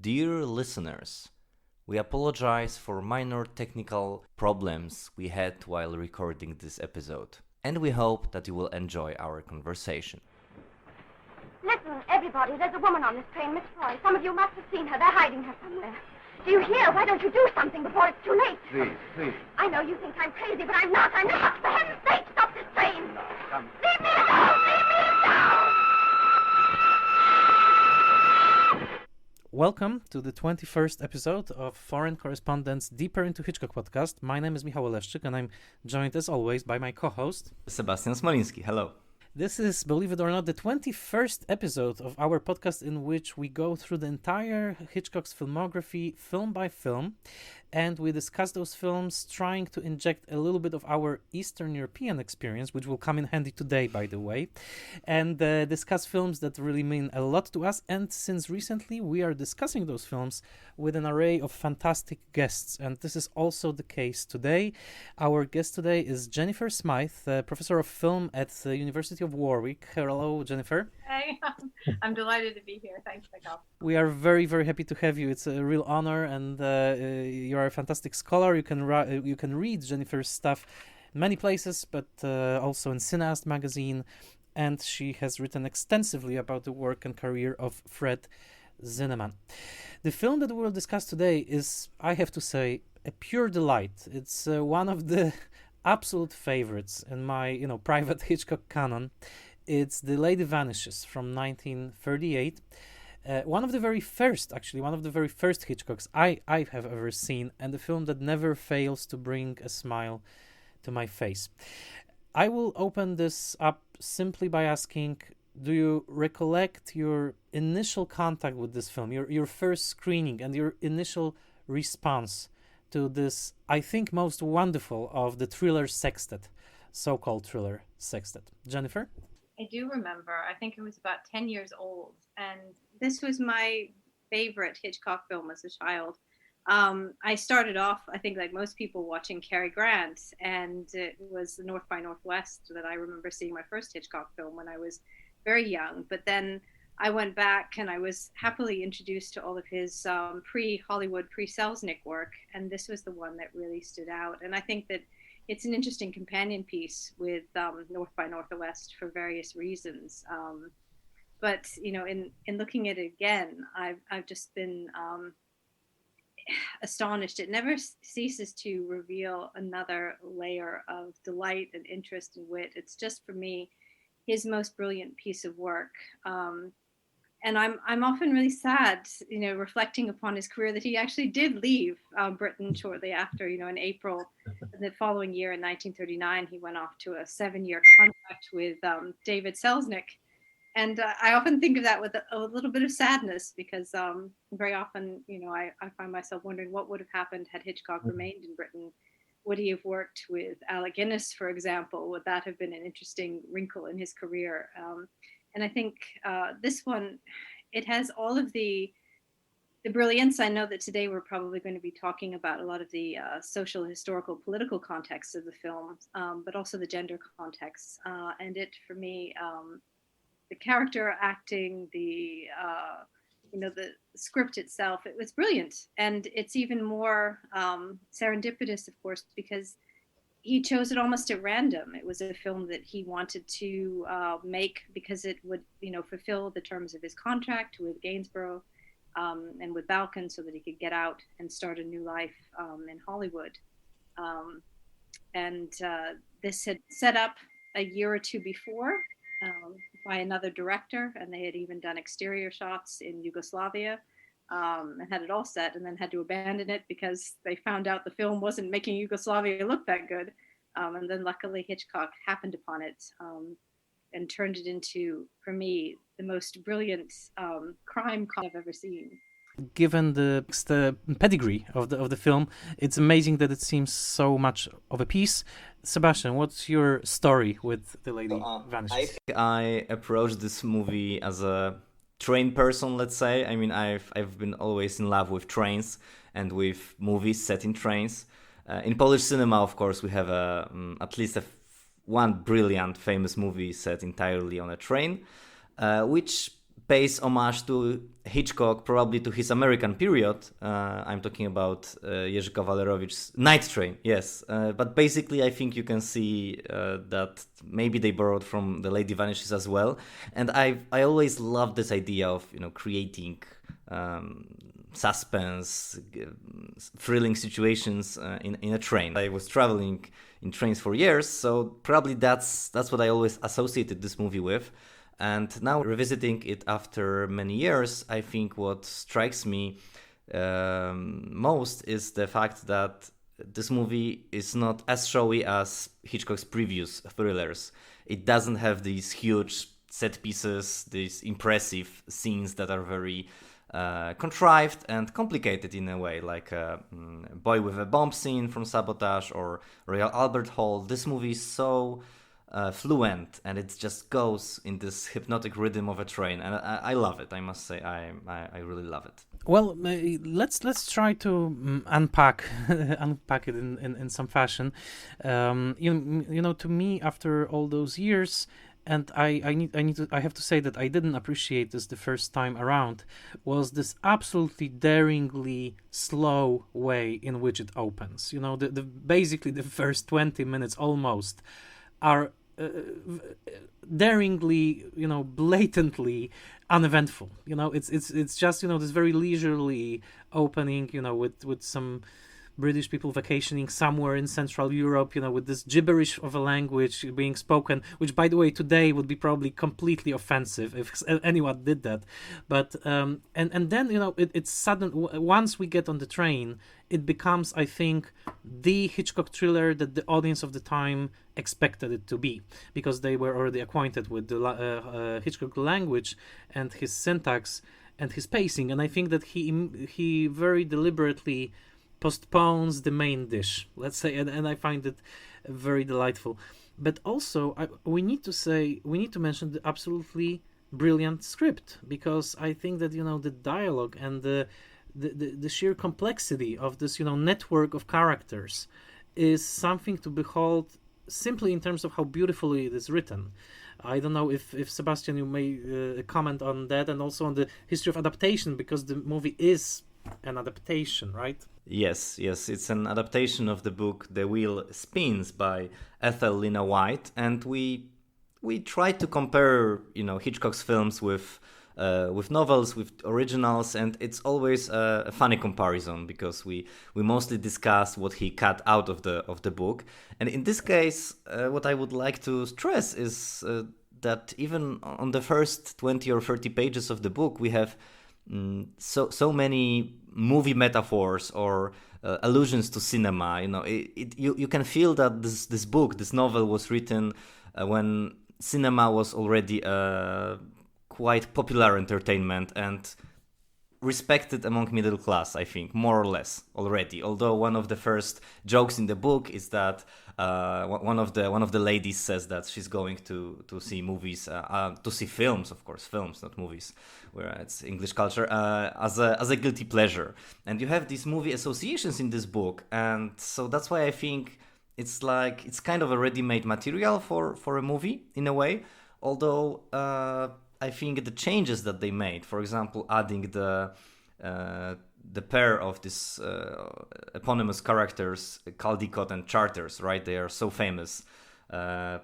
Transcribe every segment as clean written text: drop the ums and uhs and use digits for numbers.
Dear listeners, we apologize for minor technical problems we had while recording this episode, and we hope that you will enjoy our conversation. Listen, everybody, there's a woman on this train, Miss Roy. Some of you must have seen her. They're hiding her somewhere. Do you hear? Why don't you do something before it's too late? Please. I know you think I'm crazy, but I'm not. For heaven's sake, stop this train! No, come. Leave me alone! Leave me alone! Welcome to the 21st episode of Foreign Correspondents Deeper into Hitchcock podcast. My name is Michał Oleszczyk and I'm joined as always by my co-host Sebastian Smoliński, hello. This is, believe it or not, the 21st episode of our podcast in which we go through the entire Hitchcock's filmography, film by film, and we discuss those films, trying to inject a little bit of our Eastern European experience, which will come in handy today, by the way, and discuss films that really mean a lot to us. And since recently, we are discussing those films with an array of fantastic guests, and this is also the case today. Our guest today is Jennifer Smyth, professor of film at the University of Warwick. Hello, Jennifer. Hey, I'm delighted to be here. Thanks, Michael. We are very, very happy to have you. It's a real honor, and you are a fantastic scholar. You can read Jennifer's stuff many places, but also in Cineast magazine, and she has written extensively about the work and career of Fred Zinnemann. The film that we will discuss today is, I have to say, a pure delight. It's one of the absolute favorites in my, private Hitchcock canon. It's The Lady Vanishes from 1938. One of the very first Hitchcocks I have ever seen, and a film that never fails to bring a smile to my face. I will open this up simply by asking, do you recollect your initial contact with this film, your first screening, and your initial response to this, I think, most wonderful of the thriller sextet, so-called thriller sextet? Jennifer? I do remember. I think I was about 10 years old, and this was my favorite Hitchcock film as a child. I started off, I think, like most people, watching Cary Grant, and it was North by Northwest that I remember seeing my first Hitchcock film when I was very young. But then I went back and I was happily introduced to all of his pre-Hollywood, pre-Selznick work, and this was the one that really stood out. And I think that it's an interesting companion piece with North by Northwest for various reasons. But in looking at it again, I've just been astonished. It never ceases to reveal another layer of delight and interest and wit. It's just, for me, his most brilliant piece of work. And I'm often really sad, reflecting upon his career, that he actually did leave Britain shortly after. In April the following year, in 1939, he went off to a 7-year contract with David Selznick. And I often think of that with a little bit of sadness, because very often, I find myself wondering what would have happened had Hitchcock remained in Britain. Would he have worked with Alec Guinness, for example? Would that have been an interesting wrinkle in his career? And I think this one, it has all of the brilliance. I know that today we're probably going to be talking about a lot of the social, historical, political context of the film, but also the gender context. And it, for me, the character acting, the script itself, it was brilliant. And it's even more serendipitous, of course, because he chose it almost at random. It was a film that he wanted to make because it would, fulfill the terms of his contract with Gainsborough and with Balkan, so that he could get out and start a new life in Hollywood. And this had set up a year or two before by another director, and they had even done exterior shots in Yugoslavia. And had it all set, and then had to abandon it because they found out the film wasn't making Yugoslavia look that good. And then luckily Hitchcock happened upon it and turned it into, for me, the most brilliant crime I've ever seen. Given the pedigree of the film, it's amazing that it seems so much of a piece. Sebastian, what's your story with The Lady Vanishes? I think I approached this movie as a train person, let's say. I mean, I've been always in love with trains and with movies set in trains. In Polish cinema, of course, we have at least one brilliant, famous movie set entirely on a train, which pays homage to Hitchcock, probably to his American period. I'm talking about Jerzy Kawalerowicz's Night Train, yes. But basically, I think you can see that maybe they borrowed from the Lady Vanishes as well. And I always loved this idea of creating suspense, thrilling situations in a train. I was traveling in trains for years, so probably that's what I always associated this movie with. And now revisiting it after many years, I think what strikes me most is the fact that this movie is not as showy as Hitchcock's previous thrillers. It doesn't have these huge set pieces, these impressive scenes that are very contrived and complicated in a way, like Boy with a Bomb scene from Sabotage or Royal Albert Hall. This movie is so fluent, and it just goes in this hypnotic rhythm of a train, and I love it. I must say, I really love it. Well, let's try to unpack it in some fashion. To me, after all those years, and I have to say that I didn't appreciate this the first time around, was this absolutely daringly slow way in which it opens. Basically the first 20 minutes almost are daringly, blatantly uneventful. It's just this very leisurely opening, with some British people vacationing somewhere in Central Europe, with this gibberish of a language being spoken, which, by the way, today would be probably completely offensive if anyone did that. But and then it's sudden. Once we get on the train, it becomes, I think, the Hitchcock thriller that the audience of the time expected it to be, because they were already acquainted with the Hitchcock language and his syntax and his pacing. And I think that he very deliberately postpones the main dish, let's say, and I find it very delightful. But also, we need to mention the absolutely brilliant script, because I think that the dialogue and the sheer complexity of this network of characters is something to behold, simply in terms of how beautifully it is written. I don't know if Sebastian, you may comment on that, and also on the history of adaptation, because the movie is an adaptation, right? Yes, it's an adaptation of the book The Wheel Spins by Ethel Lina White, and we tried to compare Hitchcock's films with novels, with originals, and it's always a funny comparison, because we mostly discuss what he cut out of the book. And in this case, what I would like to stress is that even on the first 20 or 30 pages of the book, we have so many movie metaphors or allusions to cinema. You can feel that this book, this novel, was written when cinema was already quite popular entertainment and respected among middle class, I think, more or less already. Although one of the first jokes in the book is that one of the ladies says that she's going to see movies, to see films, of course, films, not movies, where it's English culture, as a guilty pleasure. And you have these movie associations in this book, and so that's why I think it's kind of a ready-made material for a movie in a way. Although I think the changes that they made, for example, adding the pair of these eponymous characters, Caldecott and Charters, right? They are so famous,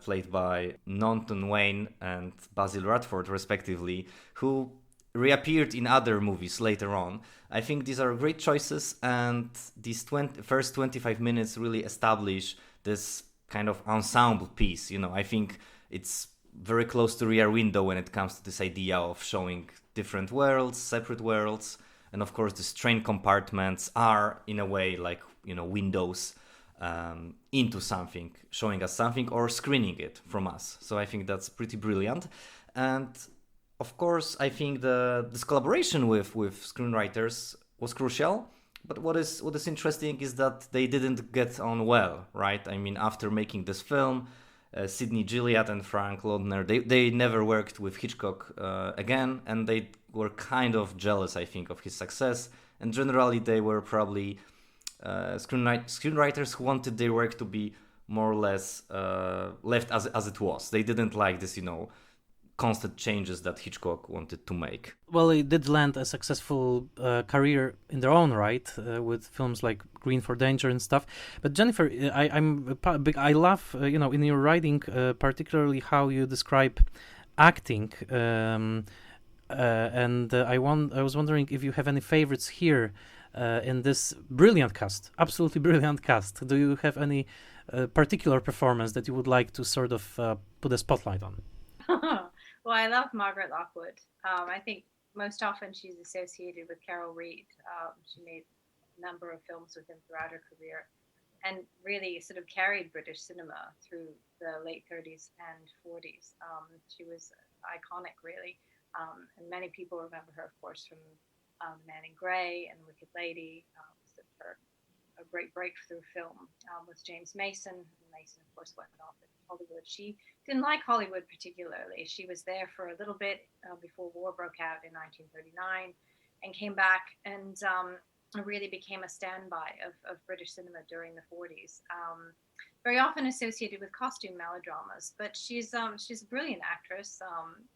played by Norton Wayne and Basil Radford, respectively, who reappeared in other movies later on. I think these are great choices, and these first 25 minutes really establish this kind of ensemble piece. I think it's very close to Rear Window when it comes to this idea of showing different worlds, separate worlds, and of course these train compartments are in a way like windows into something, showing us something or screening it from us. So I think that's pretty brilliant. And of course I think this collaboration with screenwriters was crucial. But what is interesting is that they didn't get on well, right? I mean, after making this film, Sidney Gilliat and Frank Laudner, they never worked with Hitchcock again, and they were kind of jealous, I think, of his success. And generally, they were probably screenwriters who wanted their work to be more or less left as it was. They didn't like this, constant changes that Hitchcock wanted to make. Well, it did land a successful career in their own right with films like Green for Danger and stuff. But Jennifer, I love in your writing particularly how you describe acting, and I was wondering if you have any favorites here in this brilliant cast, absolutely brilliant cast. Do you have any particular performance that you would like to sort of put a spotlight on? Well, I love Margaret Lockwood. I think most often she's associated with Carol Reed. She made a number of films with him throughout her career and really sort of carried British cinema through the late 30s and 40s. She was iconic, really. And many people remember her, of course, from Man in Grey and Wicked Lady, sort of her a great breakthrough film with James Mason. Mason, of course, went off in Hollywood. She didn't like Hollywood particularly. She was there for a little bit before war broke out in 1939 and came back and really became a standby of British cinema during the 40s. Very often associated with costume melodramas, but she's a brilliant actress,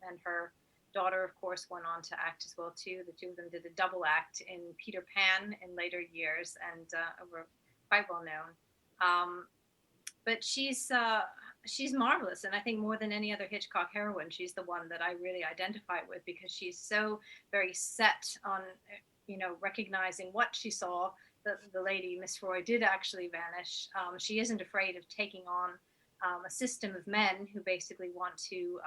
and her daughter, of course, went on to act as well too. The two of them did a double act in Peter Pan in later years and were quite well known. But she's marvelous, and I think more than any other Hitchcock heroine, she's the one that I really identify with because she's so very set on, recognizing what she saw. The lady, Miss Roy, did actually vanish. She isn't afraid of taking on a system of men who basically want to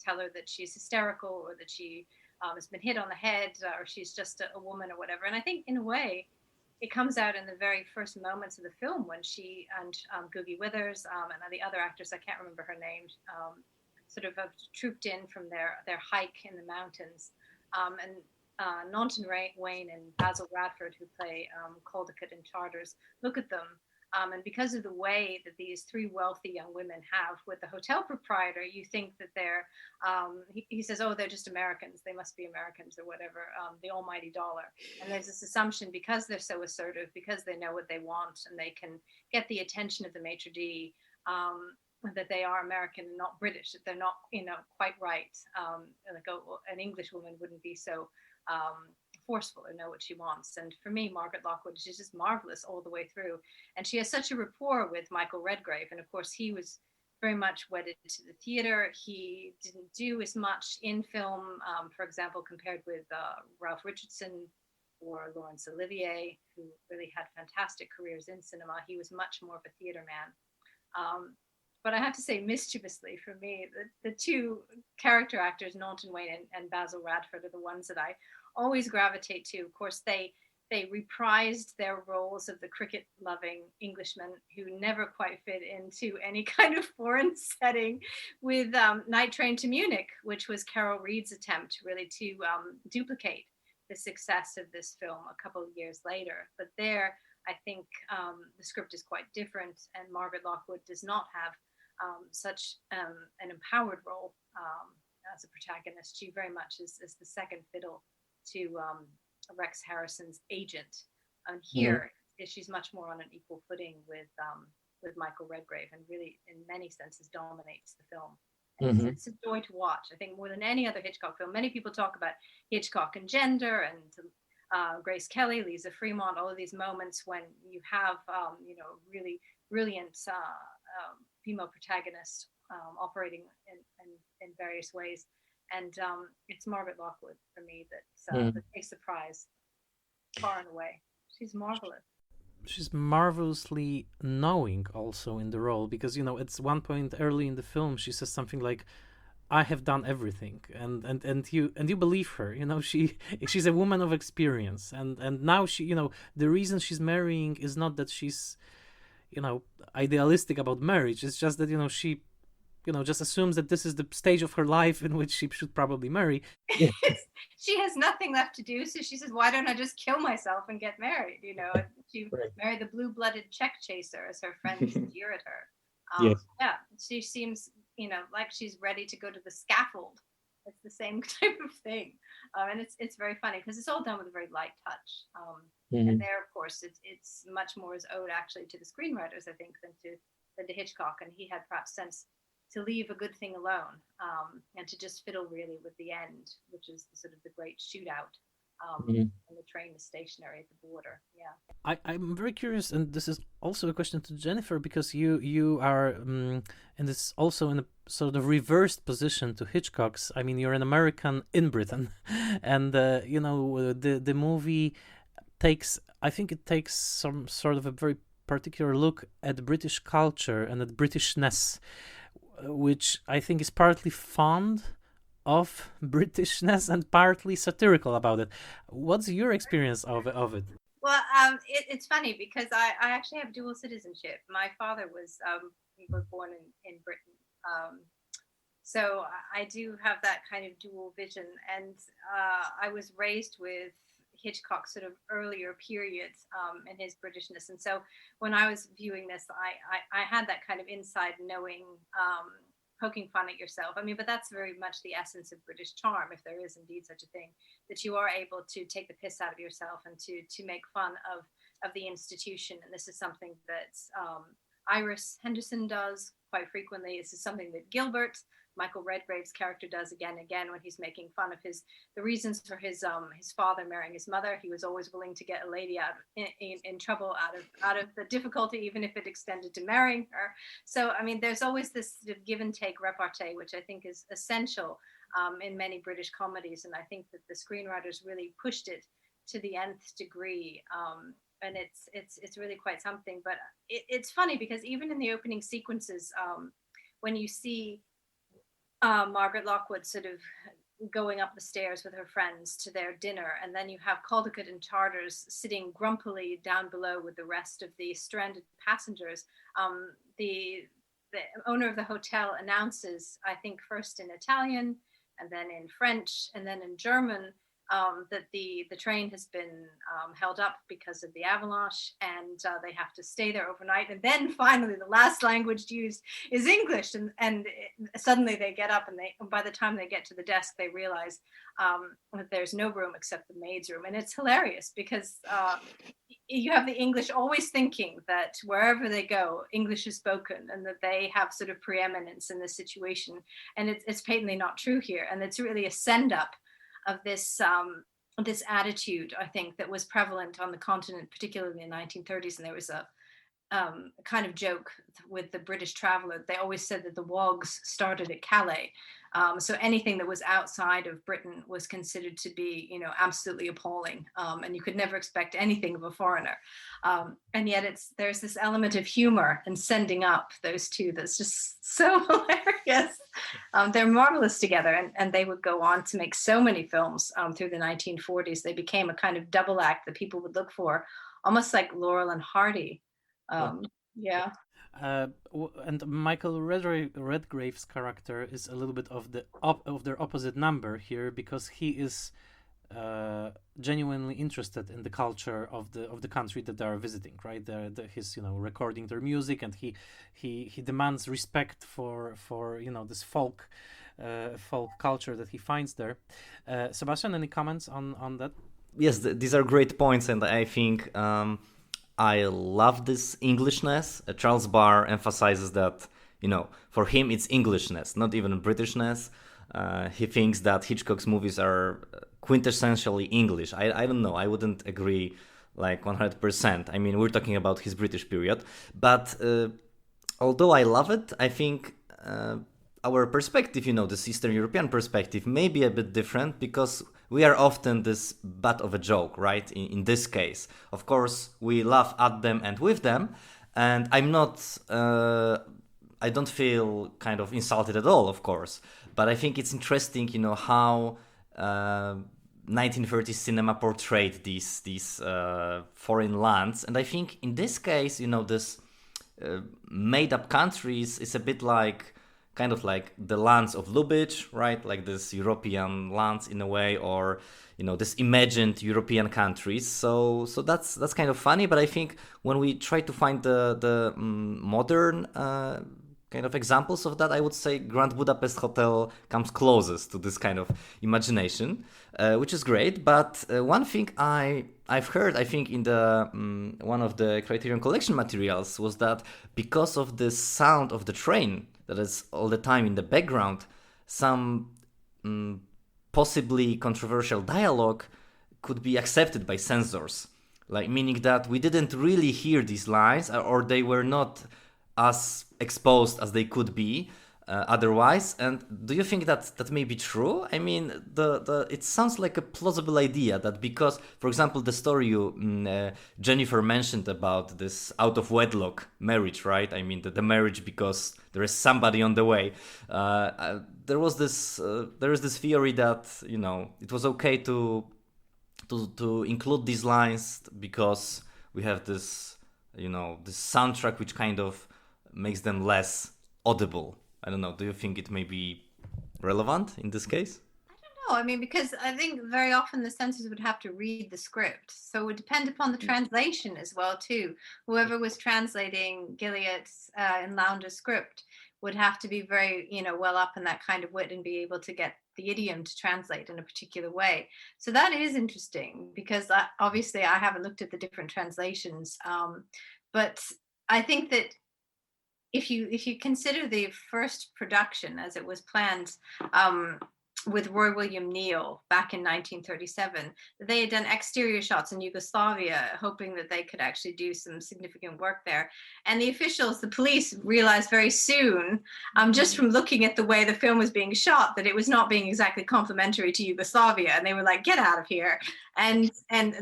tell her that she's hysterical or that she has been hit on the head or she's just a woman or whatever. And I think in a way, it comes out in the very first moments of the film when she and Googie Withers and the other actors, I can't remember her name, sort of trooped in from their hike in the mountains. And Naunton Wayne and Basil Radford, who play Caldecott and Charters, look at them. And because of the way that these three wealthy young women have with the hotel proprietor, you think that they're, he says, oh, they're just Americans. They must be Americans or whatever, the almighty dollar. And there's this assumption because they're so assertive, because they know what they want and they can get the attention of the maitre d', that they are American and not British, that they're not, quite right. Like an English woman wouldn't be so forceful or know what she wants. And for me, Margaret Lockwood, she's just marvelous all the way through. And she has such a rapport with Michael Redgrave. And of course, he was very much wedded to the theater. He didn't do as much in film, for example, compared with Ralph Richardson or Laurence Olivier, who really had fantastic careers in cinema. He was much more of a theater man. But I have to say, mischievously for me, the two character actors, Naunton Wayne and Basil Radford, are the ones that I always gravitate to. Of course, they reprised their roles of the cricket-loving Englishmen who never quite fit into any kind of foreign setting with Night Train to Munich, which was Carol Reed's attempt really to duplicate the success of this film a couple of years later. But there, I think the script is quite different, and Margaret Lockwood does not have such an empowered role as a protagonist. She very much is the second fiddle to Rex Harrison's agent. And here, she's much more on an equal footing with Michael Redgrave, and really, in many senses, dominates the film. And it's a joy to watch. I think more than any other Hitchcock film. Many people talk about Hitchcock and gender and Grace Kelly, Lisa Fremont, all of these moments when you have, really brilliant female protagonists operating in various ways. And it's Margaret Lockwood for me that takes the prize far and away. She's marvelous. She's marvelously knowing also in the role, because at one point early in the film she says something like, I have done everything, and you believe her. She's a woman of experience, and now she, the reason she's marrying is not that she's idealistic about marriage. It's just that she just assumes that this is the stage of her life in which she should probably marry. She has nothing left to do, so she says, why don't I just kill myself and get married? She married the blue-blooded check chaser, as her friends jeer at her. Yes. Yeah, she seems, like she's ready to go to the scaffold. It's the same type of thing. And it's very funny because it's all done with a very light touch. And there, of course, it's much more as ode actually to the screenwriters, I think, than to Hitchcock. And he had perhaps sense leave a good thing alone, and to just fiddle really with the end, which is sort of the great shootout. And the train is stationary at the border. Yeah. I'm very curious, and this is also a question to Jennifer, because you are in this also in a sort of reversed position to Hitchcock's. I mean, you're an American in Britain, and the movie takes, I think it takes some sort of a very particular look at British culture and at Britishness, which I think is partly fond of Britishness and partly satirical about it. What's your experience of it? Well, it's funny because I actually have dual citizenship. My father was born in Britain, so I do have that kind of dual vision. And I was raised with Hitchcock's sort of earlier periods and his Britishness. And so when I was viewing this, I had that kind of inside knowing, poking fun at yourself. I mean, but that's very much the essence of British charm, if there is indeed such a thing, that you are able to take the piss out of yourself and to make fun of the institution. And this is something that Iris Henderson does quite frequently. This is something that Gilbert, Michael Redgrave's character, does again and again when he's making fun of the reasons for his father marrying his mother. He was always willing to get a lady out in trouble out of the difficulty, even if it extended to marrying her. So I mean, there's always this sort of give and take repartee, which I think is essential in many British comedies, and I think that the screenwriters really pushed it to the nth degree. And it's really quite something. But it's funny because even in the opening sequences, when you see Margaret Lockwood sort of going up the stairs with her friends to their dinner, and then you have Caldecott and Charters sitting grumpily down below with the rest of the stranded passengers. The owner of the hotel announces, I think first in Italian and then in French and then in German, that the train has been held up because of the avalanche, and they have to stay there overnight. And then finally, the last language used is English, and suddenly they get up, and by the time they get to the desk, they realize that there's no room except the maid's room. And it's hilarious because you have the English always thinking that wherever they go, English is spoken, and that they have sort of preeminence in this situation. And it's patently not true here. And it's really a send up of this attitude, I think, that was prevalent on the continent, particularly in the 1930s. And there was a kind of joke with the British traveler. They always said that the wogs started at Calais. So anything that was outside of Britain was considered to be, absolutely appalling. And you could never expect anything of a foreigner. And yet there's this element of humor and sending up those two that's just so hilarious. They're marvelous together. And they would go on to make so many films through the 1940s. They became a kind of double act that people would look for, almost like Laurel and Hardy. Yeah. And Michael Redgrave's character is a little bit of their opposite number here, because he is genuinely interested in the culture of the country that they are visiting, right? He's recording their music, and he demands respect for this folk culture that he finds there. Sebastian, any comments on that? Yes, these are great points, and I think I love this Englishness. Charles Barr emphasizes that, for him it's Englishness, not even Britishness. He thinks that Hitchcock's movies are quintessentially English. I don't know. I wouldn't agree like 100%. I mean, we're talking about his British period. But although I love it, I think our perspective, this Eastern European perspective, may be a bit different, because we are often this butt of a joke, right? In this case, of course, we laugh at them and with them, and I don't feel kind of insulted at all, of course. But I think it's interesting, how 1930s cinema portrayed these foreign lands, and I think in this case, this made-up countries is a bit like, kind of like the lands of Lubitsch, right? Like this European lands in a way, or this imagined European countries. So that's kind of funny. But I think when we try to find the modern kind of examples of that, I would say Grand Budapest Hotel comes closest to this kind of imagination, which is great. But one thing I've heard, I think in the one of the Criterion Collection materials, was that because of the sound of the train that is all the time in the background, some possibly controversial dialogue could be accepted by censors, like meaning that we didn't really hear these lines, or they were not as exposed as they could be otherwise. And do you think that that may be true? I mean, the it sounds like a plausible idea that because, for example, the story Jennifer mentioned about this out of wedlock marriage, right? I mean, the marriage because there is somebody on the way. There is this theory that it was okay to include these lines because we have this this soundtrack which kind of makes them less audible. I don't know. Do you think it may be relevant in this case? No, I mean, because I think very often the censors would have to read the script. So it would depend upon the translation as well, too. Whoever was translating Gilead's and Lounge's script would have to be very, well up in that kind of wit and be able to get the idiom to translate in a particular way. So that is interesting because obviously I haven't looked at the different translations. But I think that if you consider the first production as it was planned, with Roy William Neill back in 1937, they had done exterior shots in Yugoslavia, hoping that they could actually do some significant work there. And the officials, the police, realized very soon, just from looking at the way the film was being shot, that it was not being exactly complimentary to Yugoslavia. And they were like, get out of here. And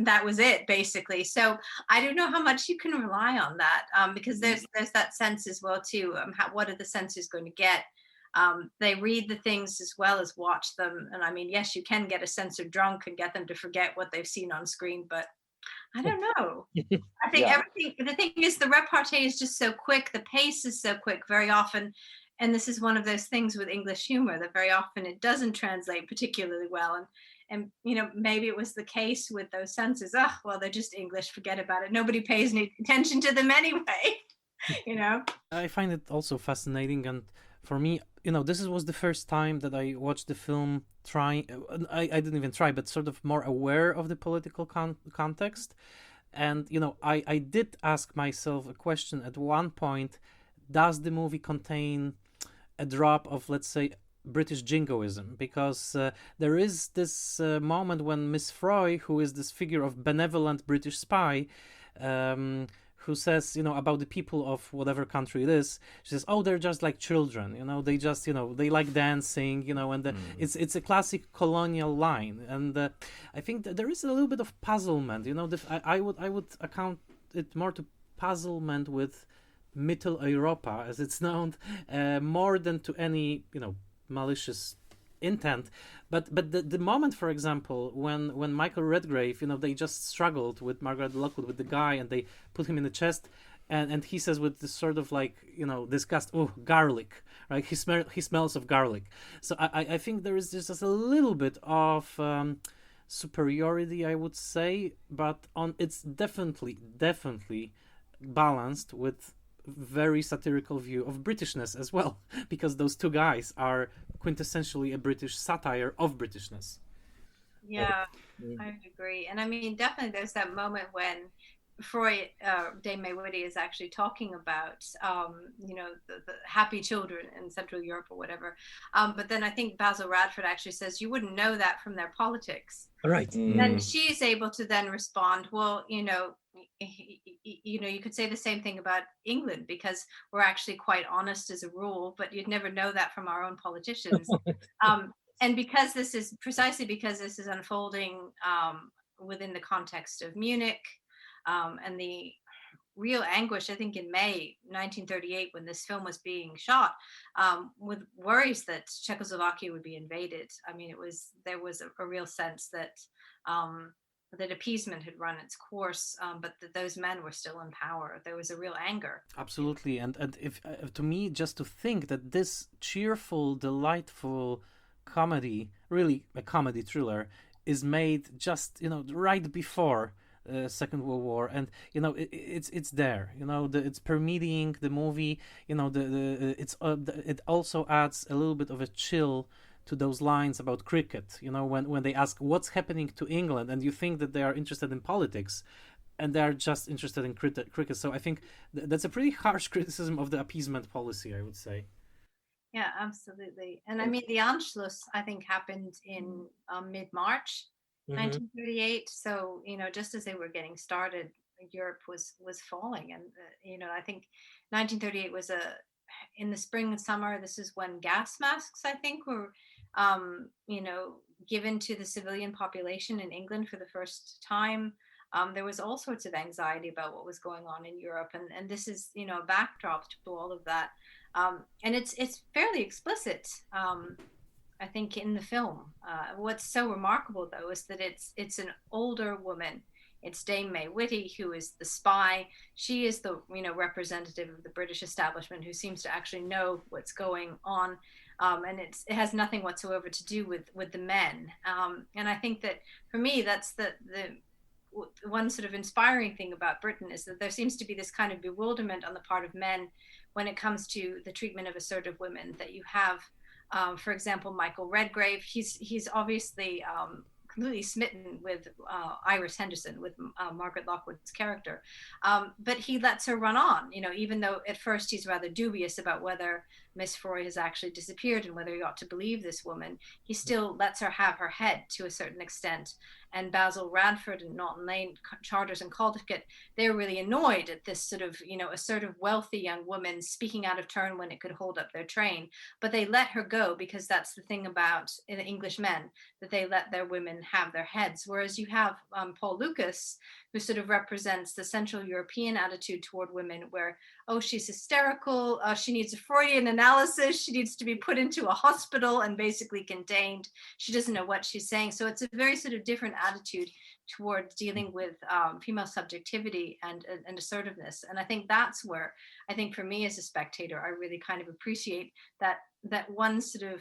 that was it, basically. So I don't know how much you can rely on that, because there's that sense as well, too. What are the censors going to get? They read the things as well as watch them. And I mean, yes, you can get a censor drunk and get them to forget what they've seen on screen, but I don't know. I think the thing is the repartee is just so quick. The pace is so quick very often. And this is one of those things with English humor that very often it doesn't translate particularly well. And maybe it was the case with those censors. Oh, well, they're just English. Forget about it. Nobody pays any attention to them anyway. I find it also fascinating, and for me, this was the first time that I watched the film I didn't even try, but sort of more aware of the political context. And, I did ask myself a question at one point: does the movie contain a drop of, let's say, British jingoism? Because there is this moment when Miss Froy, who is this figure of benevolent British spy, who says, about the people of whatever country it is, she says, oh, they're just like children, they just, they like dancing, and it's a classic colonial line. And I think that there is a little bit of puzzlement, I would account it more to puzzlement with Mittel Europa, as it's known, more than to any, malicious intent. But the moment, for example, when Michael Redgrave, they just struggled with Margaret Lockwood, with the guy, and they put him in the chest, and he says with this sort of like, disgust, oh, garlic, right? He smells of garlic. So I think there is just a little bit of superiority, I would say, but it's definitely balanced with very satirical view of Britishness as well, because those two guys are quintessentially a British satire of Britishness. Yeah, I would agree. And I mean, definitely there's that moment when Freud, Dame May Witty, is actually talking about, the happy children in Central Europe or whatever. But then I think Basil Radford actually says, you wouldn't know that from their politics. Right. Then she's able to then respond, well, you could say the same thing about England, because we're actually quite honest as a rule, but you'd never know that from our own politicians. And because this is unfolding within the context of Munich, and the real anguish, I think, in May 1938, when this film was being shot, with worries that Czechoslovakia would be invaded. I mean, there was a real sense that appeasement had run its course, but that those men were still in power. There was a real anger. Absolutely, and if to me, just to think that this cheerful, delightful comedy, really a comedy thriller, is made just right before Second World War, and it's there. It's permeating the movie. It also adds a little bit of a chill to those lines about cricket, when they ask what's happening to England, and you think that they are interested in politics, and they are just interested in cricket. So I think that's a pretty harsh criticism of the appeasement policy, I would say. Yeah, absolutely. And I mean, the Anschluss, I think, happened in mid-March Mm-hmm. 1938. So, just as they were getting started, Europe was falling. And, I think 1938 was in the spring and summer, this is when gas masks, I think, were, given to the civilian population in England for the first time. There was all sorts of anxiety about what was going on in Europe. And this is, a backdrop to all of that. And it's fairly explicit, I think, in the film. What's so remarkable, though, is that it's an older woman. It's Dame May Whitty, who is the spy. She is the representative of the British establishment who seems to actually know what's going on, and it has nothing whatsoever to do with the men. And I think that for me, that's the one sort of inspiring thing about Britain is that there seems to be this kind of bewilderment on the part of men when it comes to the treatment of assertive women. That you have, for example, Michael Redgrave. He's obviously completely smitten with Iris Henderson, with Margaret Lockwood's character, but he lets her run on. Even though at first he's rather dubious about whether Miss Froy has actually disappeared and whether he ought to believe this woman, he still lets her have her head to a certain extent. And Basil Radford and Naughton Lane, Charters and Caldicott, they're really annoyed at this sort of, assertive, wealthy young woman speaking out of turn when it could hold up their train. But they let her go because that's the thing about English men, that they let their women have their heads. Whereas you have Paul Lucas, who sort of represents the Central European attitude toward women, where, oh, she's hysterical, she needs a Freudian analysis, she needs to be put into a hospital and basically contained, she doesn't know what she's saying. So it's a very sort of different attitude towards dealing with female subjectivity and assertiveness. And I think that's where, I think for me as a spectator, I really kind of appreciate that one sort of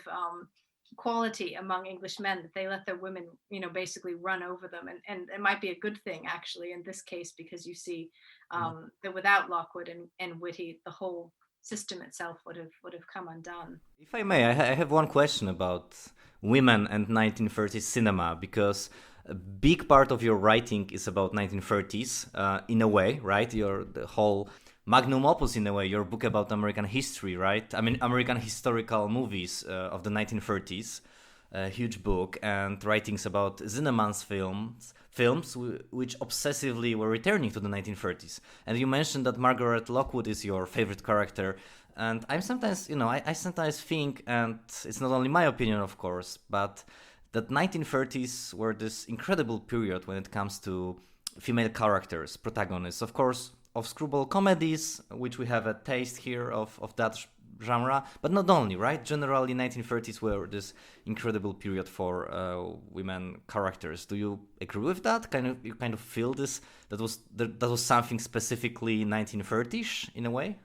quality among English men, that they let their women, basically run over them. And it might be a good thing, actually, in this case, because you see that without Lockwood and Whitty, the whole system itself would have come undone. If I may, I have one question about women and 1930s cinema, because a big part of your writing is about 1930s, in a way, right? The whole magnum opus, in a way, your book about American history, right? I mean, American historical movies of the 1930s, a huge book, and writings about Zinnemann's films which obsessively were returning to the 1930s. And you mentioned that Margaret Lockwood is your favorite character. And I'm sometimes, I sometimes think, and it's not only my opinion, of course, but that 1930s were this incredible period when it comes to female characters, protagonists. Of course, of screwball comedies, which we have a taste here of that genre, but not only, right? Generally, 1930s were this incredible period for women characters. Do you agree with that? You kind of feel this that was something specifically 1930s in a way?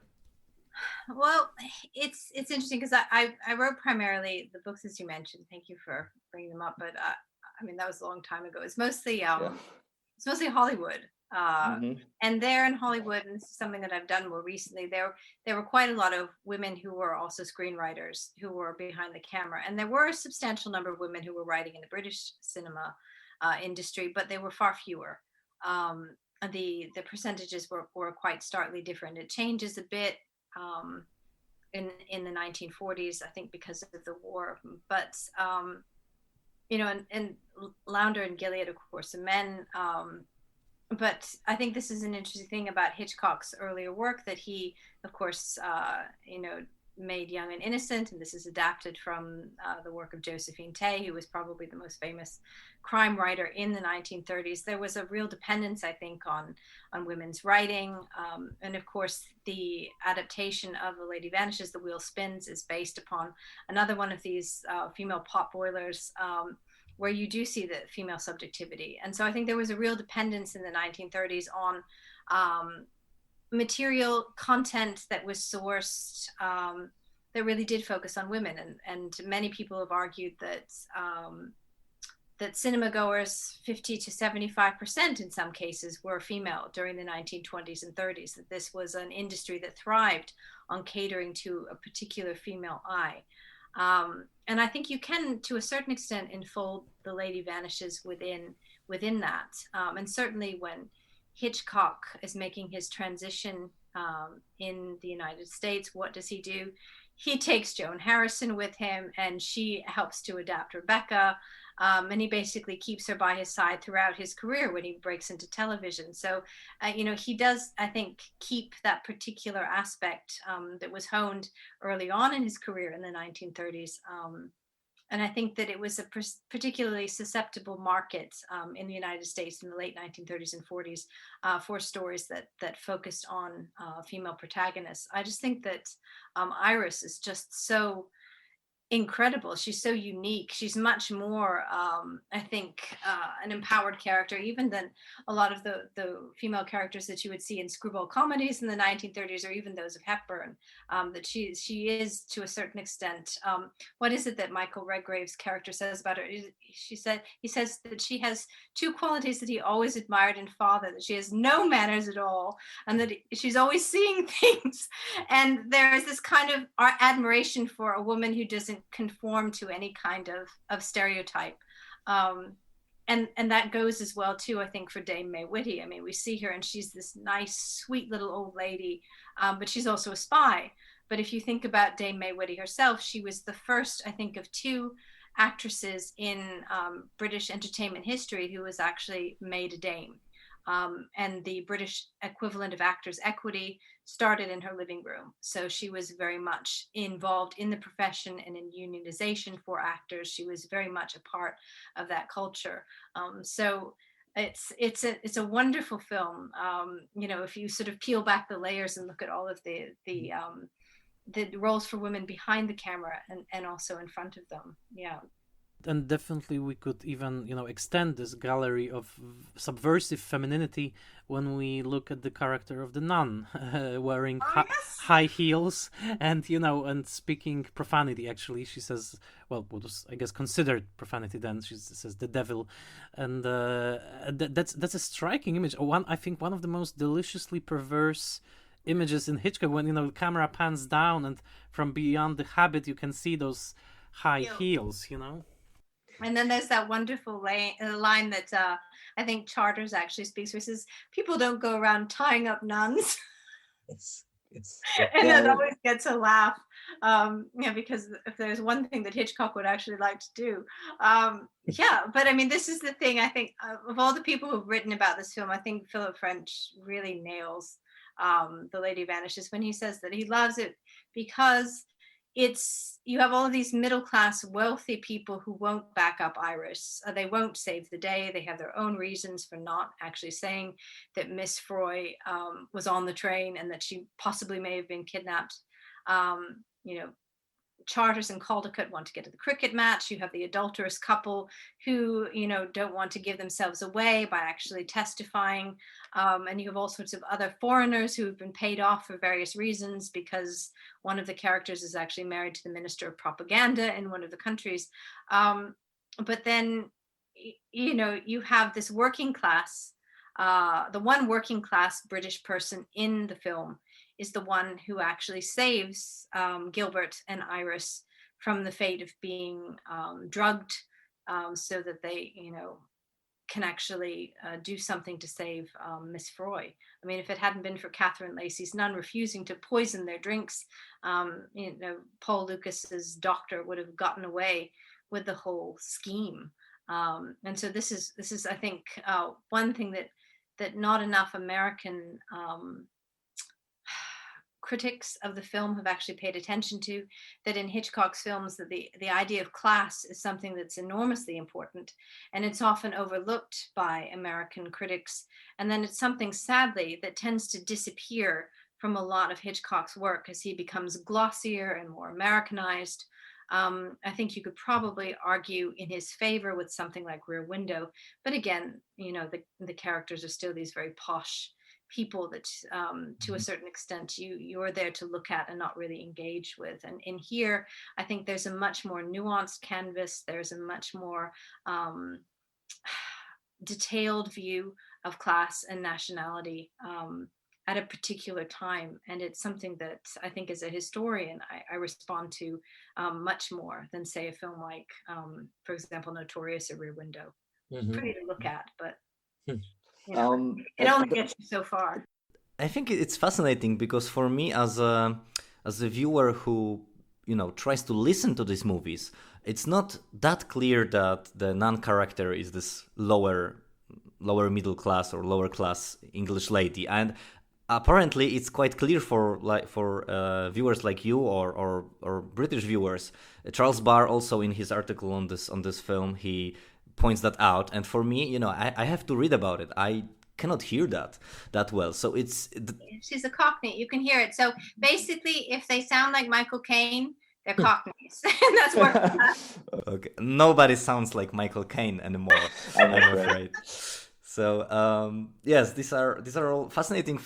Well, it's interesting because I wrote primarily the books, as you mentioned. Thank you for bringing them up, but I mean, that was a long time ago. It's mostly it's mostly Hollywood. And there in Hollywood, and this is something that I've done more recently, there were quite a lot of women who were also screenwriters who were behind the camera. And there were a substantial number of women who were writing in the British cinema industry, but they were far fewer. The percentages were quite starkly different. It changes a bit in the 1940s, I think, because of the war. But and Launder and Gilead, of course, are men. But I think this is an interesting thing about Hitchcock's earlier work, that he, of course, made Young and Innocent, and this is adapted from the work of Josephine Tay, who was probably the most famous crime writer in the 1930s. There was a real dependence, I think, on women's writing, and of course, the adaptation of The Lady Vanishes, The Wheel Spins, is based upon another one of these female pot boilers, where you do see the female subjectivity. And so I think there was a real dependence in the 1930s on material content that was sourced that really did focus on women. And many people have argued that that cinema goers, 50 to 75% in some cases, were female during the 1920s and 30s, that this was an industry that thrived on catering to a particular female eye. And I think you can, to a certain extent, enfold The Lady Vanishes within that. And certainly when Hitchcock is making his transition in the United States, what does he do? he takes Joan Harrison with him, and she helps to adapt Rebecca. And he basically keeps her by his side throughout his career when he breaks into television. So, he does, I think, keep that particular aspect that was honed early on in his career in the 1930s. And I think that it was a particularly susceptible market in the United States in the late 1930s and 40s for stories that focused on female protagonists. I just think that Iris is just so incredible. She's so unique. She's much more, I think, an empowered character, even than a lot of the female characters that you would see in screwball comedies in the 1930s, or even those of Hepburn. That she is, to a certain extent, what is it that Michael Redgrave's character says about her? He says that she has two qualities that he always admired in father: that she has no manners at all, and that she's always seeing things. And there is this kind of admiration for a woman who doesn't conform to any kind of stereotype. And that goes as well too, I think, for Dame May Whitty. I mean, we see her and she's this nice, sweet little old lady, but she's also a spy. But if you think about Dame May Whitty herself, she was the first, I think, of two actresses in British entertainment history who was actually made a dame. And the British equivalent of Actors' Equity started in her living room. So she was very much involved in the profession and in unionization for actors. She was very much a part of that culture. So it's a wonderful film. If you sort of peel back the layers and look at all of the roles for women behind the camera and also in front of them. Yeah. And definitely we could even extend this gallery of subversive femininity when we look at the character of the nun wearing high heels and speaking profanity. Actually, she says, well, what was, I guess, considered profanity then. She says the devil, and that's a striking image. I think one of the most deliciously perverse images in Hitchcock, when the camera pans down and from beyond the habit you can see those high heels. And then there's that wonderful line that I think Charters actually speaks, where he says, "People don't go around tying up nuns." It's And that always gets a laugh, because if there's one thing that Hitchcock would actually like to do. But I mean, this is the thing, I think, of all the people who've written about this film, I think Philip French really nails The Lady Vanishes when he says that he loves it because you have all of these middle class wealthy people who won't back up Iris. They won't save the day. They have their own reasons for not actually saying that Miss Froy was on the train and that she possibly may have been kidnapped. Charters and Caldecott want to get to the cricket match. You have the adulterous couple who, don't want to give themselves away by actually testifying. And you have all sorts of other foreigners who have been paid off for various reasons because one of the characters is actually married to the Minister of Propaganda in one of the countries. But then, you have this working class, the one working class British person in the film is the one who actually saves Gilbert and Iris from the fate of being drugged so that they, can actually do something to save Miss Froy. I mean, if it hadn't been for Catherine Lacey's nun refusing to poison their drinks, Paul Lucas's doctor would have gotten away with the whole scheme. And so this is, I think, one thing that not enough American critics of the film have actually paid attention to, that in Hitchcock's films that the idea of class is something that's enormously important, and it's often overlooked by American critics. And then it's something, sadly, that tends to disappear from a lot of Hitchcock's work as he becomes glossier and more Americanized. I think you could probably argue in his favor with something like Rear Window, but again, the characters are still these very posh people that to a certain extent you're there to look at and not really engage with. And in here, I think there's a much more nuanced canvas. There's a much more detailed view of class and nationality at a particular time. And it's something that I think as a historian, I respond to much more than, say, a film like, for example, Notorious or Rear Window. It's pretty to look at, but it only gets you so far. I think it's fascinating because for me as a viewer who tries to listen to these movies, it's not that clear that the Nun character is this lower middle class or lower class English lady, and apparently it's quite clear for viewers like you or British viewers. Charles Barr also in his article on this film, he points that out, and for me, I have to read about it. I cannot hear that well, so she's a Cockney, you can hear it. So basically, if they sound like Michael Caine, they're Cockneys. That's what. Okay, nobody sounds like Michael Caine anymore. I'm afraid. So yes, these are all fascinating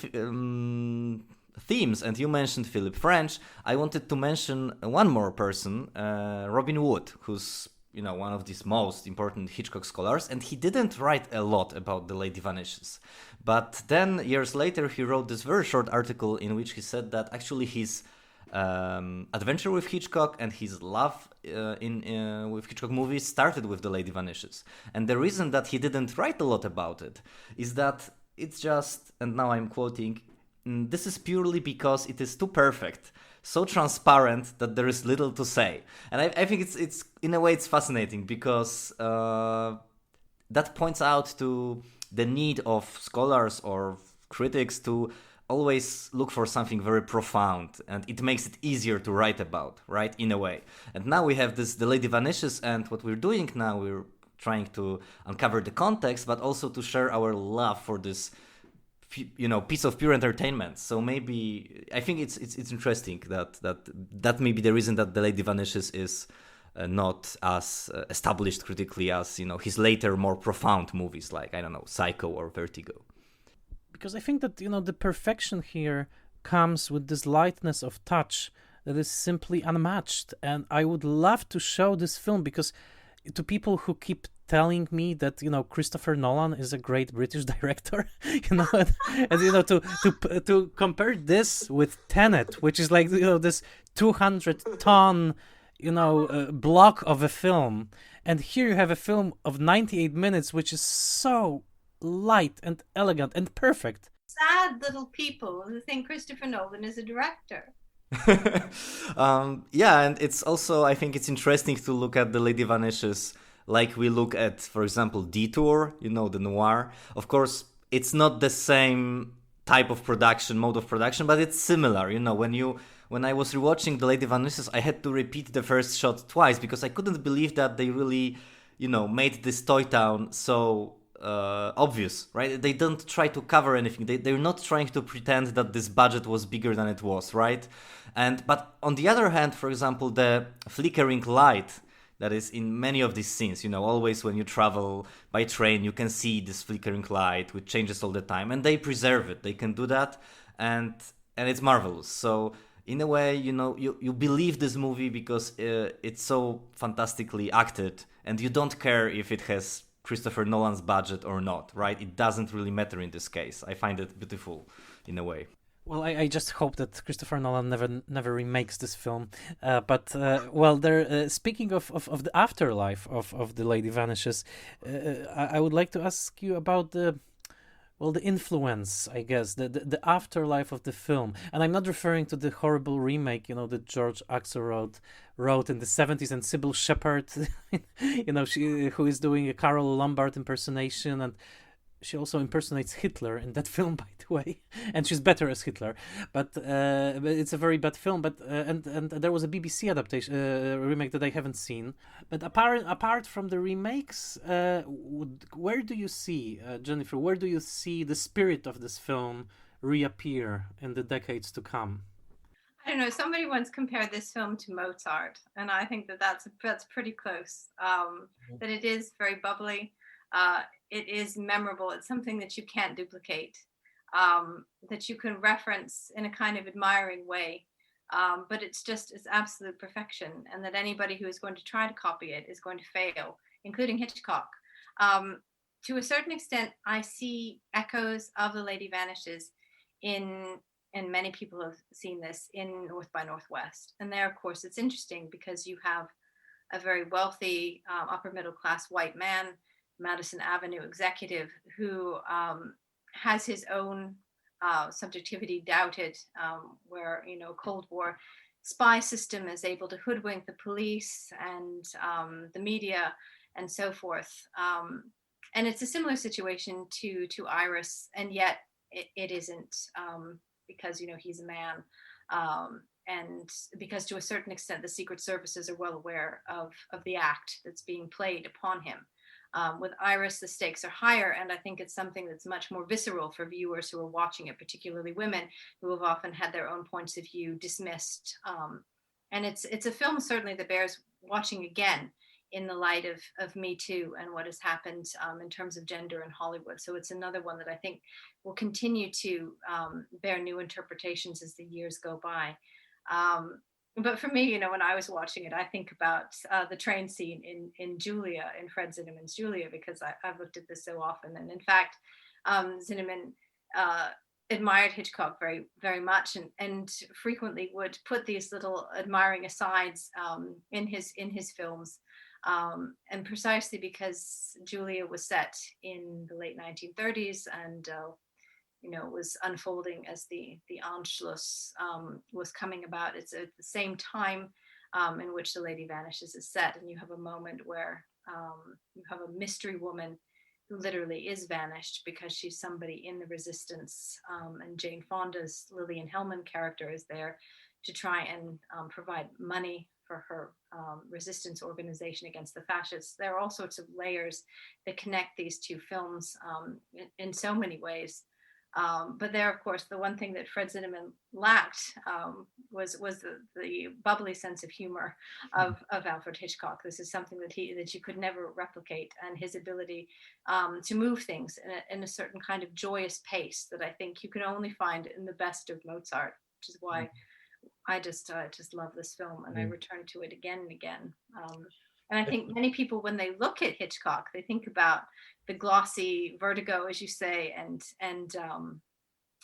themes. And you mentioned Philip French. I wanted to mention one more person, Robin Wood, who's one of these most important Hitchcock scholars, and he didn't write a lot about The Lady Vanishes. But then years later, he wrote this very short article in which he said that actually his adventure with Hitchcock and his love with Hitchcock movies started with The Lady Vanishes. And the reason that he didn't write a lot about it is that it's just, and now I'm quoting, this is purely because it is too perfect, so transparent that there is little to say. And I think it's in a way it's fascinating because that points out to the need of scholars or critics to always look for something very profound, and it makes it easier to write about, right, in a way. And now we have The Lady Vanishes, and what we're doing now, we're trying to uncover the context, but also to share our love for this piece of pure entertainment. So maybe I think it's interesting that may be the reason that The Lady Vanishes is not as established critically as his later more profound movies like, I don't know, Psycho or Vertigo. Because I think that the perfection here comes with this lightness of touch that is simply unmatched, and I would love to show this film because to people who keep telling me that Christopher Nolan is a great British director, and to compare this with Tenet, which is like this 200-ton block of a film, and here you have a film of 98 minutes which is so light and elegant and perfect. Sad little people who think Christopher Nolan is a director. Yeah, and it's also, I think it's interesting to look at The Lady Vanishes like we look at, for example, Detour, the noir. Of course, it's not the same type of production, mode of production, but it's similar. When I was rewatching The Lady Vanishes, I had to repeat the first shot twice because I couldn't believe that they really, made this toy town so obvious, right? They don't try to cover anything. They're not trying to pretend that this budget was bigger than it was, right? But on the other hand, for example, the flickering light that is in many of these scenes, always when you travel by train, you can see this flickering light, which changes all the time, and they preserve it. They can do that, and it's marvelous. So in a way, you believe this movie because it's so fantastically acted, and you don't care if it has Christopher Nolan's budget or not, right? It doesn't really matter in this case. I find it beautiful in a way. Well, I just hope that Christopher Nolan never remakes this film. Speaking of the afterlife of The Lady Vanishes, I would like to ask you about the influence, I guess, the afterlife of the film. And I'm not referring to the horrible remake, that George Axelrod wrote in the 70s, and Sybil Shepherd, who is doing a Carol Lombard impersonation, and she also impersonates Hitler in that film, by the way, and she's better as Hitler. But it's a very bad film. But and there was a BBC adaptation remake that I haven't seen. But apart from the remakes, where do you see Jennifer? Where do you see the spirit of this film reappear in the decades to come? I don't know. Somebody once compared this film to Mozart, and I think that's pretty close. That it is very bubbly. It is memorable. It's something that you can't duplicate, that you can reference in a kind of admiring way. But it's absolute perfection, and that anybody who is going to try to copy it is going to fail, including Hitchcock. To a certain extent, I see echoes of The Lady Vanishes and many people have seen this in North by Northwest. And there, of course, it's interesting because you have a very wealthy, upper middle class white man, Madison Avenue executive, who has his own subjectivity doubted, where, Cold War spy system is able to hoodwink the police and the media and so forth. And it's a similar situation to Iris, and yet it isn't, because he's a man, and because to a certain extent the secret services are well aware of the act that's being played upon him. With Iris, the stakes are higher, and I think it's something that's much more visceral for viewers who are watching it, particularly women who have often had their own points of view dismissed. And it's a film certainly that bears watching again in the light of Me Too and what has happened in terms of gender in Hollywood. So it's another one that I think will continue to bear new interpretations as the years go by. But for me, when I was watching it, I think about the train scene in Julia, in Fred Zinnemann's Julia, because I've looked at this so often. And in fact, Zinnemann admired Hitchcock very, very much, and frequently would put these little admiring asides in his films. And precisely because Julia was set in the late 1930s and was unfolding as the Anschluss was coming about. It's at the same time in which The Lady Vanishes is set, and you have a moment where you have a mystery woman who literally is vanished because she's somebody in the resistance, and Jane Fonda's Lillian Hellman character is there to try and provide money for her resistance organization against the fascists. There are all sorts of layers that connect these two films in so many ways. But there, of course, the one thing that Fred Zinnemann lacked was the bubbly sense of humor of Alfred Hitchcock. This is something that you could never replicate, and his ability to move things in a certain kind of joyous pace that I think you can only find in the best of Mozart, which is why I just love this film, and I return to it again and again. And I think many people, when they look at Hitchcock, they think about the glossy Vertigo, as you say, and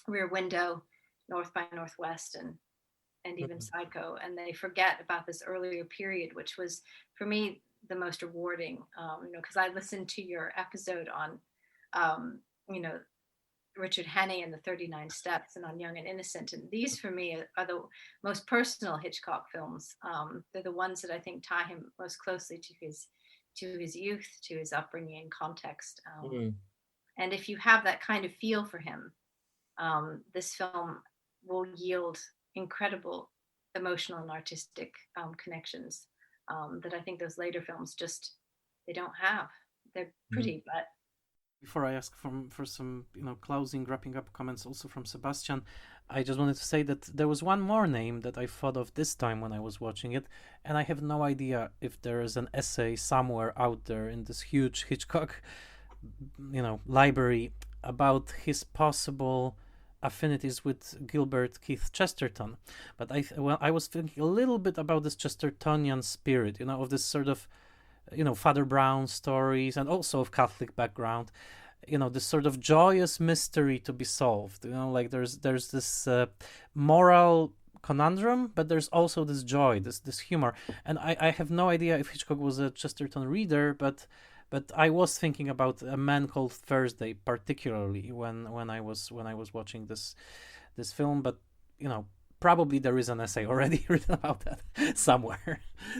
Rear Window, North by Northwest, and even Psycho, and they forget about this earlier period, which was for me the most rewarding. Because I listened to your episode on, Richard Hannay and the 39 Steps, and on Young and Innocent, and these for me are the most personal Hitchcock films. They're the ones that I think tie him most closely to his youth, to his upbringing and context. And if you have that kind of feel for him, this film will yield incredible emotional and artistic connections that I think those later films they don't have. They're pretty, but before I ask for some closing, wrapping up comments also from Sebastian, I just wanted to say that there was one more name that I thought of this time when I was watching it, and I have no idea if there is an essay somewhere out there in this huge Hitchcock library about his possible affinities with Gilbert Keith Chesterton. But I was thinking a little bit about this Chestertonian spirit, of this sort of Father Brown stories, and also of Catholic background, this sort of joyous mystery to be solved. Like there's this moral conundrum, but there's also this joy, this humor. And I have no idea if Hitchcock was a Chesterton reader, but I was thinking about A Man Called Thursday particularly when I was watching this film. But probably there is an essay already written about that somewhere,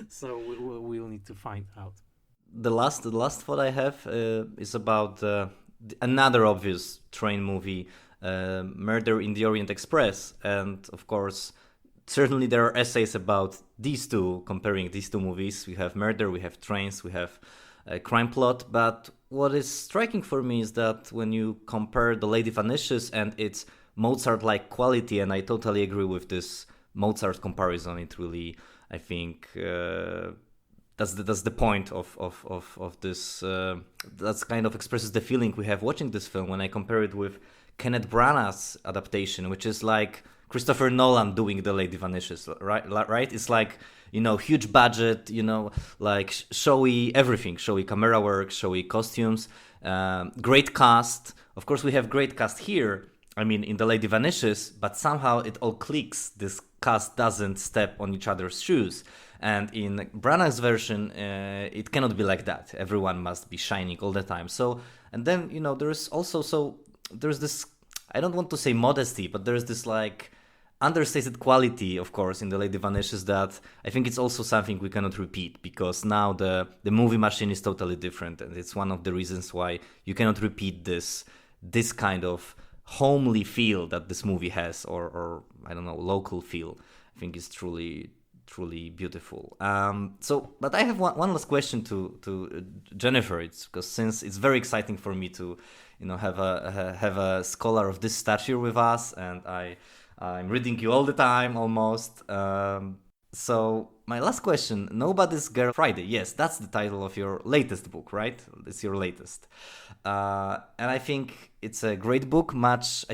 so we'll need to find out. The last thought I have is about another obvious train movie, Murder in the Orient Express, and of course, certainly there are essays about these two, comparing these two movies. We have murder, we have trains, we have a crime plot, but what is striking for me is that when you compare The Lady Vanishes and its Mozart-like quality, and I totally agree with this Mozart comparison. It really, I think, that's the point of this. That's kind of expresses the feeling we have watching this film when I compare it with Kenneth Branagh's adaptation, which is like Christopher Nolan doing The Lady Vanishes, right? It's like, huge budget, like showy everything, showy camera work, showy costumes, great cast. Of course, we have great cast here. I mean, in The Lady Vanishes, but somehow it all clicks. This cast doesn't step on each other's shoes. And in Branagh's version, it cannot be like that. Everyone must be shining all the time. So, and then, there's this, I don't want to say modesty, but there's this like understated quality, of course, in The Lady Vanishes that I think it's also something we cannot repeat, because now the movie machine is totally different, and it's one of the reasons why you cannot repeat this kind of homely feel that this movie has, or I don't know, local feel. I think it's truly beautiful. But I have one last question to Jennifer. It's because since it's very exciting for me to, have a scholar of this stature with us, and I'm reading you all the time almost. So my last question: Nobody's Girl Friday. Yes, that's the title of your latest book, right? It's your latest, and I think it's a great book. Much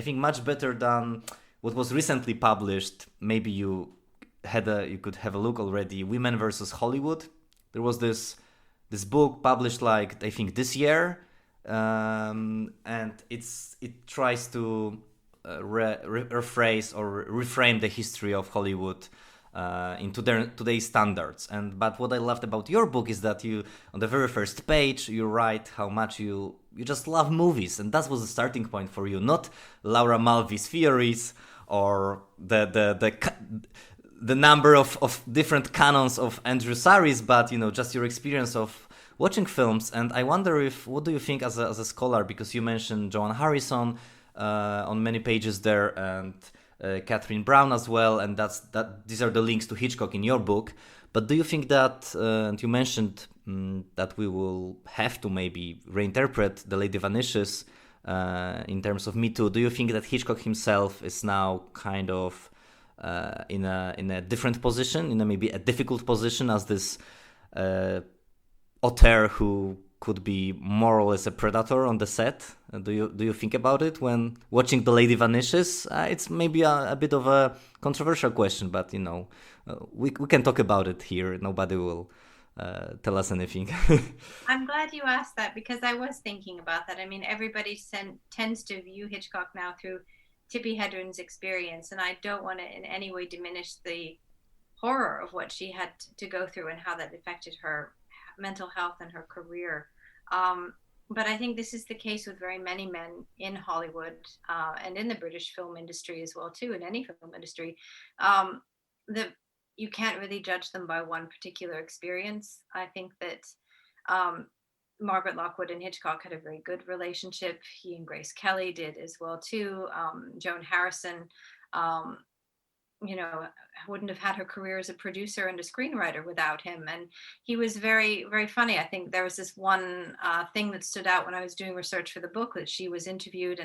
better than what was recently published. Maybe you could have a look already. Women versus Hollywood. There was this book published like I think this year, and it tries to rephrase or reframe the history of Hollywood into today's standards. But what I loved about your book is that you, on the very first page, you write how much you just love movies, and that was the starting point for you, not Laura Mulvey's theories or the number of different canons of Andrew Sarris, but just your experience of watching films. And I wonder what do you think as a scholar, because you mentioned Joan Harrison on many pages there, and Catherine Brown as well, and these are the links to Hitchcock in your book. But do you think that, and you mentioned that we will have to maybe reinterpret The Lady Vanishes in terms of Me Too, do you think that Hitchcock himself is now kind of in a different position, in a maybe a difficult position as this author who could be more or less a predator on the set? Do you think about it when watching The Lady Vanishes? It's maybe a bit of a controversial question, but we can talk about it here. Nobody will tell us anything. I'm glad you asked that, because I was thinking about that. I mean, everybody tends to view Hitchcock now through Tippi Hedren's experience, and I don't want to in any way diminish the horror of what she had to go through and how that affected her mental health and her career. But I think this is the case with very many men in Hollywood and in the British film industry as well, too, in any film industry, that you can't really judge them by one particular experience. I think that Margaret Lockwood and Hitchcock had a very good relationship. He and Grace Kelly did as well, too. Joan Harrison, wouldn't have had her career as a producer and a screenwriter without him. And he was very, very funny. I think there was this one thing that stood out when I was doing research for the book, that she was interviewed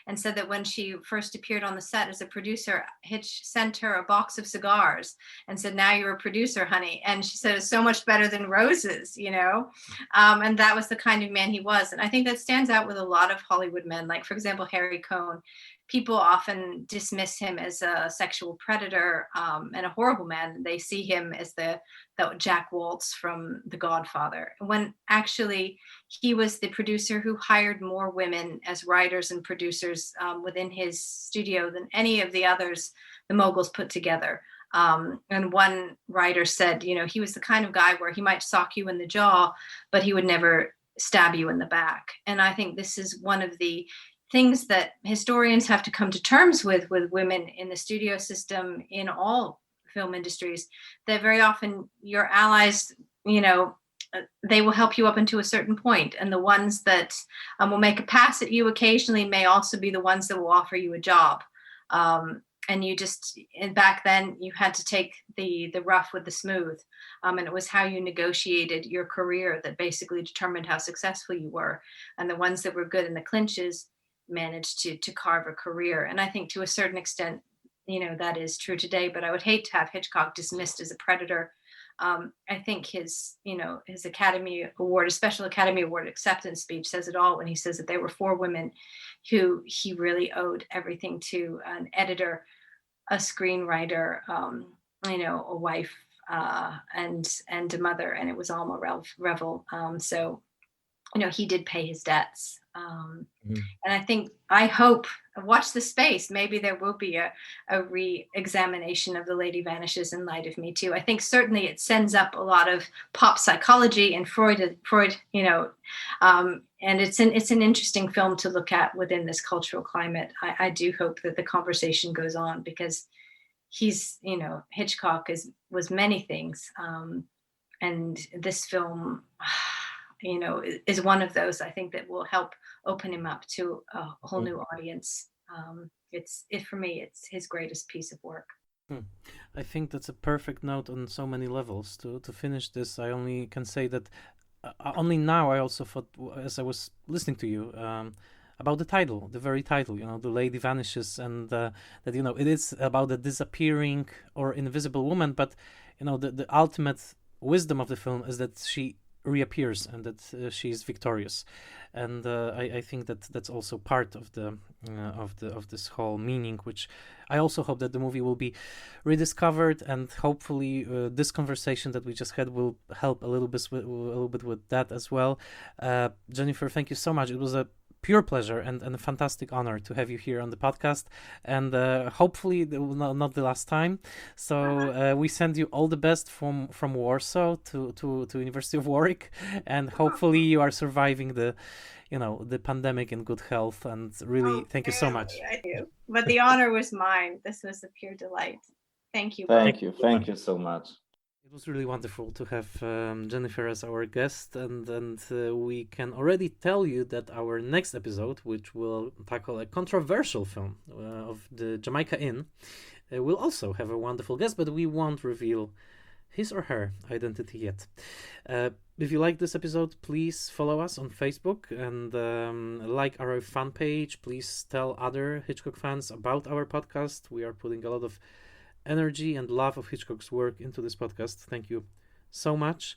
and said that when she first appeared on the set as a producer, Hitch sent her a box of cigars and said, "Now you're a producer, honey." And she said, "It's so much better than roses," and that was the kind of man he was. And I think that stands out with a lot of Hollywood men. Like, for example, Harry Cohn. People often dismiss him as a sexual predator and a horrible man. They see him as the Jack Waltz from The Godfather, when actually he was the producer who hired more women as writers and producers within his studio than any of the others, the moguls put together. And one writer said, he was the kind of guy where he might sock you in the jaw, but he would never stab you in the back. And I think this is one of the things that historians have to come to terms with women in the studio system in all film industries, that very often your allies, they will help you up until a certain point. And the ones that will make a pass at you occasionally may also be the ones that will offer you a job. And back then you had to take the rough with the smooth. And it was how you negotiated your career that basically determined how successful you were. And the ones that were good in the clinches managed to carve a career. And I think to a certain extent, that is true today, but I would hate to have Hitchcock dismissed as a predator. I think his Academy Award, a Special Academy Award acceptance speech says it all when he says that there were 4 women who he really owed everything to: an editor, a screenwriter, a wife, and a mother, and it was Alma Revel. So he did pay his debts. And I hope, watch the space, maybe there will be a re-examination of The Lady Vanishes in light of Me Too. I think certainly it sends up a lot of pop psychology and Freud, and it's an interesting film to look at within this cultural climate. I do hope that the conversation goes on, because he's, Hitchcock was many things. And this film, is one of those, I think, that will help open him up to a whole new audience. For me, it's his greatest piece of work. I think that's a perfect note on so many levels. To finish this, I only can say that only now I also thought, as I was listening to you, about the title, the very title, The Lady Vanishes, and that, it is about the disappearing or invisible woman, but, the ultimate wisdom of the film is that she reappears and that she is victorious, and I think that that's also part of the of this whole meaning, which I also hope that the movie will be rediscovered, and hopefully this conversation that we just had will help a little bit with that as well. Jennifer, thank you so much. It was a pure pleasure and a fantastic honor to have you here on the podcast, and hopefully not the last time. So we send you all the best from Warsaw to University of Warwick, and hopefully you are surviving the pandemic in good health, and really thank you so much. I do, but the honor was mine. This was a pure delight. Thank you. Thank you so much. It was really wonderful to have Jennifer as our guest, and we can already tell you that our next episode, which will tackle a controversial film of the Jamaica Inn, will also have a wonderful guest, but we won't reveal his or her identity yet. If you like this episode, please follow us on Facebook and like our fan page. Please tell other Hitchcock fans about our podcast. We are putting a lot of energy and love of Hitchcock's work into this podcast. Thank you so much.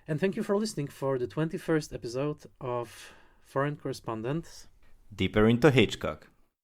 And thank you for listening for the 21st episode of Foreign Correspondent. Deeper into Hitchcock.